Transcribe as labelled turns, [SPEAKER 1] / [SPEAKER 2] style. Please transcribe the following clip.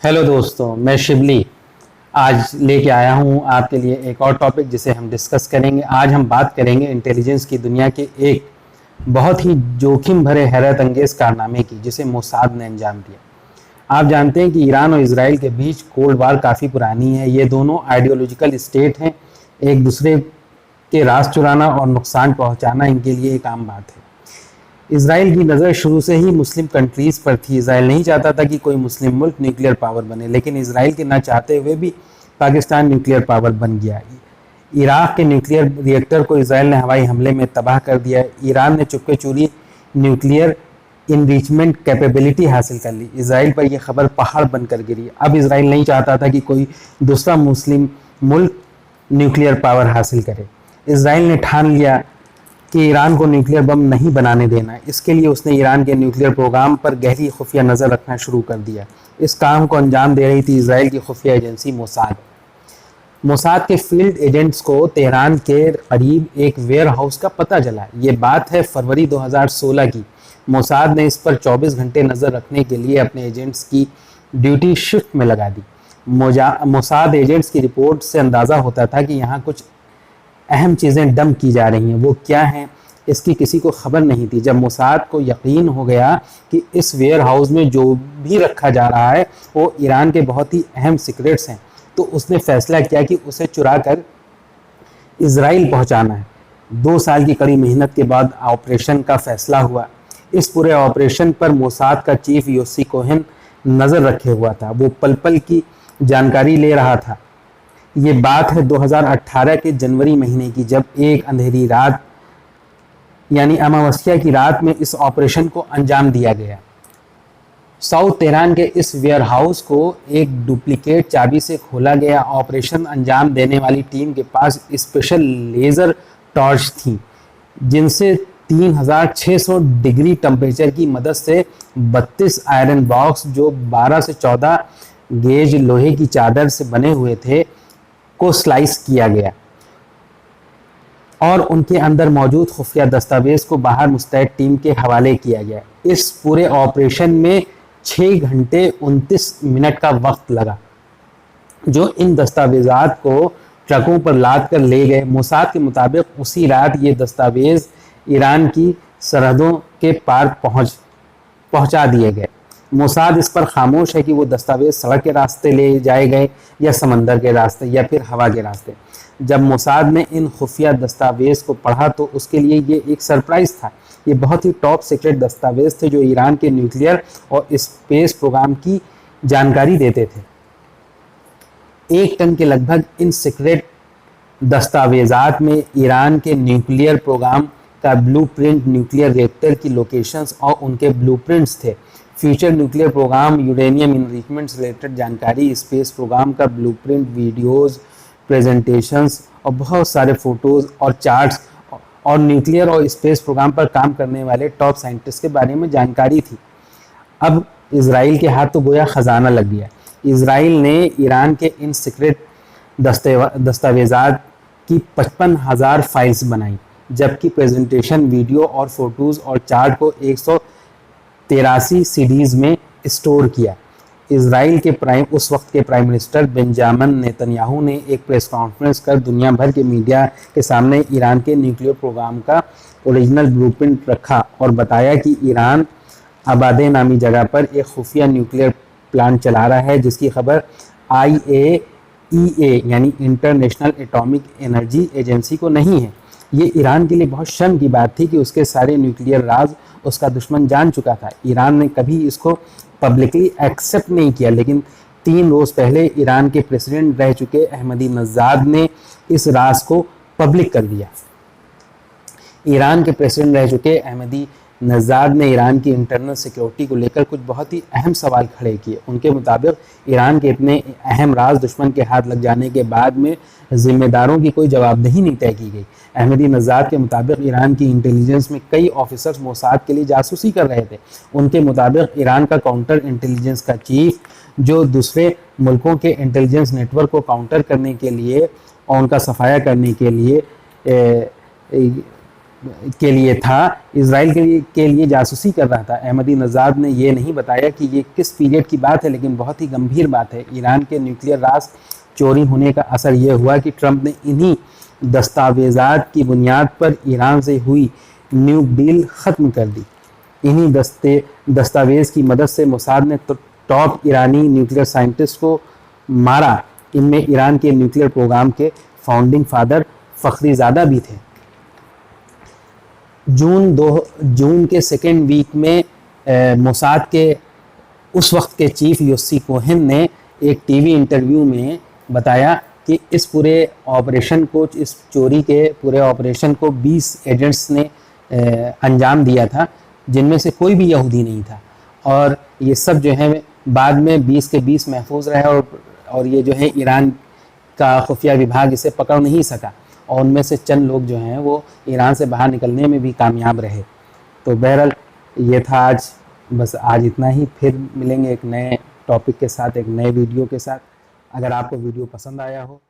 [SPEAKER 1] Hello दोस्तों, मैं शिबली आज लेके आया हूँ आपके लिए एक और टॉपिक जिसे हम डिस्कस करेंगे। आज हम बात करेंगे इंटेलिजेंस की दुनिया के एक बहुत ही जोखिम भरे हैरत अंगेज कारनामे की जिसे मोसाद ने अंजाम दिया। आप जानते हैं कि ईरान और इसराइल के बीच कोल्ड वार काफ़ी पुरानी है। ये दोनों आइडियोलॉजिकल स्टेट हैं। एक दूसरे के राज चुराना और नुकसान पहुंचाना इनके लिए एक आम बात है। इसराइल की नज़र शुरू से ही मुस्लिम कंट्रीज़ पर थी। इसराइल नहीं चाहता था कि कोई मुस्लिम मुल्क न्यूक्लियर पावर बने, लेकिन इसराइल के ना चाहते हुए भी पाकिस्तान न्यूक्लियर पावर बन गया। इराक के न्यूक्लियर रिएक्टर को इसराइल ने हवाई हमले में तबाह कर दिया। ईरान ने चुपके चोरी न्यूक्लियर इनरिचमेंट कैपेबिलिटी हासिल कर ली। इसराइल पर यह खबर पहाड़ बनकर गिरी। अब इसराइल नहीं चाहता था कि कोई दूसरा मुस्लिम मुल्क न्यूक्लियर पावर हासिल करे। इसराइल ने ठान लिया कि ईरान को न्यूक्लियर बम नहीं बनाने देना। इसके लिए उसने ईरान के न्यूक्लियर प्रोग्राम पर गहरी खुफिया नज़र रखना शुरू कर दिया। इस काम को अंजाम दे रही थी इसराइल की खुफिया एजेंसी मोसाद। मोसाद के फील्ड एजेंट्स को तेहरान के करीब एक वेयर हाउस का पता चला। ये बात है फरवरी 2016 की। मोसाद ने इस पर 24 घंटे नज़र रखने के लिए अपने एजेंट्स की ड्यूटी शिफ्ट में लगा दी। मोसाद एजेंट्स की रिपोर्ट से अंदाज़ा होता था कि यहाँ कुछ अहम चीज़ें डंप की जा रही हैं। वो क्या हैं, इसकी किसी को खबर नहीं थी। जब मोसाद को यकीन हो गया कि इस वेयर हाउस में जो भी रखा जा रहा है वो ईरान के बहुत ही अहम सीक्रेट्स हैं, तो उसने फैसला किया कि उसे चुरा कर इसराइल पहुंचाना है। 2 साल की कड़ी मेहनत के बाद ऑपरेशन का फैसला हुआ। इस पूरे ऑपरेशन पर मोसाद का चीफ योसी कोहेन नज़र रखे हुआ था। वो पल पल की जानकारी ले रहा था। ये बात है 2018 के जनवरी महीने की, जब एक अंधेरी रात यानी अमावस्या की रात में इस ऑपरेशन को अंजाम दिया गया। साउथ तेहरान के इस वेयर हाउस को एक डुप्लीकेट चाबी से खोला गया। ऑपरेशन अंजाम देने वाली टीम के पास स्पेशल लेज़र टॉर्च थी, जिनसे 3600 डिग्री टेम्परेचर की मदद से 32 आयरन बॉक्स जो 12 से 14 गेज लोहे की चादर से बने हुए थे को स्लाइस किया गया और उनके अंदर मौजूद खुफिया दस्तावेज को बाहर मुस्तैद टीम के हवाले किया गया। इस पूरे ऑपरेशन में 6 घंटे 29 मिनट का वक्त लगा, जो इन दस्तावेजात को ट्रकों पर लाद कर ले गए। मोसाद के मुताबिक उसी रात ये दस्तावेज ईरान की सरहदों के पार पहुंचा दिए गए। मोसाद इस पर खामोश है कि वो दस्तावेज सड़क के रास्ते ले जाए गए या समंदर के रास्ते या फिर हवा के रास्ते। जब मोसाद ने इन खुफिया दस्तावेज को पढ़ा तो उसके लिए ये एक सरप्राइज था। ये बहुत ही टॉप सीक्रेट दस्तावेज थे जो ईरान के न्यूक्लियर और स्पेस प्रोग्राम की जानकारी देते थे। 1 टन के लगभग इन सीक्रेट दस्तावेजात में ईरान के न्यूक्लियर प्रोग्राम का ब्लूप्रिंट, न्यूक्लियर रिएक्टर की लोकेशंस और उनके ब्लूप्रिंट्स थे। Future nuclear program, uranium enrichment से रिलेटेड जानकारी, स्पेस प्रोग्राम का ब्लूप्रिंट, वीडियोस, प्रेजेंटेशंस और बहुत सारे फोटोज़ और चार्ट्स और न्यूक्लियर और स्पेस प्रोग्राम पर काम करने वाले टॉप साइंटिस्ट के बारे में जानकारी थी। अब इसराइल के हाथ तो गोया ख़जाना लग गया। इसराइल ने ईरान के इन सीक्रेट दस्तावेजात की 55,000 फाइल्स बनाई, जबकि प्रेजेंटेशन, वीडियो और फोटोज़ और चार्ट को 183 सीडीज़ में स्टोर किया। इसराइल के उस वक्त के प्राइम मिनिस्टर बेंजामिन नेतन्याहू ने एक प्रेस कॉन्फ्रेंस कर दुनिया भर के मीडिया के सामने ईरान के न्यूक्लियर प्रोग्राम का ओरिजिनल ब्लूप्रिंट रखा और बताया कि ईरान आबादे नामी जगह पर एक खुफिया न्यूक्लियर प्लांट चला रहा है, जिसकी खबर IAEA यानी इंटरनेशनल एटॉमिक एनर्जी एजेंसी को नहीं है। ये ईरान के लिए बहुत शर्म की बात थी कि उसके सारे न्यूक्लियर राज उसका दुश्मन जान चुका था। ईरान ने कभी इसको पब्लिकली एक्सेप्ट नहीं किया, लेकिन 3 रोज़ पहले ईरान के प्रेसिडेंट रह चुके अहमदी नजाद ने इस राज को पब्लिक कर दिया। ईरान के प्रेसिडेंट रह चुके अहमदी नजाद ने ईरान की इंटरनल सिक्योरिटी को लेकर कुछ बहुत ही अहम सवाल खड़े किए। उनके मुताबिक ईरान के इतने अहम राज दुश्मन के हाथ लग जाने के बाद में जिम्मेदारों की कोई जवाबदेही नहीं तय की गई। अहमदी नजाद के मुताबिक ईरान की इंटेलिजेंस में कई ऑफिसर्स मोसाद के लिए जासूसी कर रहे थे। उनके मुताबिक ईरान का काउंटर इंटेलिजेंस का चीफ, जो दूसरे मुल्कों के इंटेलिजेंस नेटवर्क को काउंटर करने के लिए और उनका सफाया करने के लिए के लिए था, इसराइल के लिए जासूसी कर रहा था। अहमदी नज़ाद ने ये नहीं बताया कि ये किस पीरियड की बात है, लेकिन बहुत ही गंभीर बात है। ईरान के न्यूक्लियर रास्ते चोरी होने का असर यह हुआ कि ट्रंप ने इन्हीं दस्तावेज़ात की बुनियाद पर ईरान से हुई न्यूक डील ख़त्म कर दी। इन्हीं दस्तावेज़ की मदद से मोसाद ने टॉप ईरानी न्यूक्लियर साइंटिस्ट को मारा। इनमें ईरान के न्यूक्लियर प्रोग्राम के फाउंडिंग फादर फ़खरीज़ादा भी थे। जून के सेकेंड वीक में मोसाद के उस वक्त के चीफ योसी कोहेन ने एक टीवी इंटरव्यू में बताया कि इस पूरे ऑपरेशन को, इस चोरी के पूरे ऑपरेशन को 20 एजेंट्स ने अंजाम दिया था, जिनमें से कोई भी यहूदी नहीं था। और ये सब जो है बाद में 20 के 20 महफूज रहे और ये जो है ईरान का खुफिया विभाग इसे पकड़ नहीं सका, और उनमें से चंद लोग जो हैं वो ईरान से बाहर निकलने में भी कामयाब रहे। तो बहरहाल ये था आज, बस आज इतना ही। फिर मिलेंगे एक नए टॉपिक के साथ, एक नए वीडियो के साथ। अगर आपको वीडियो पसंद आया हो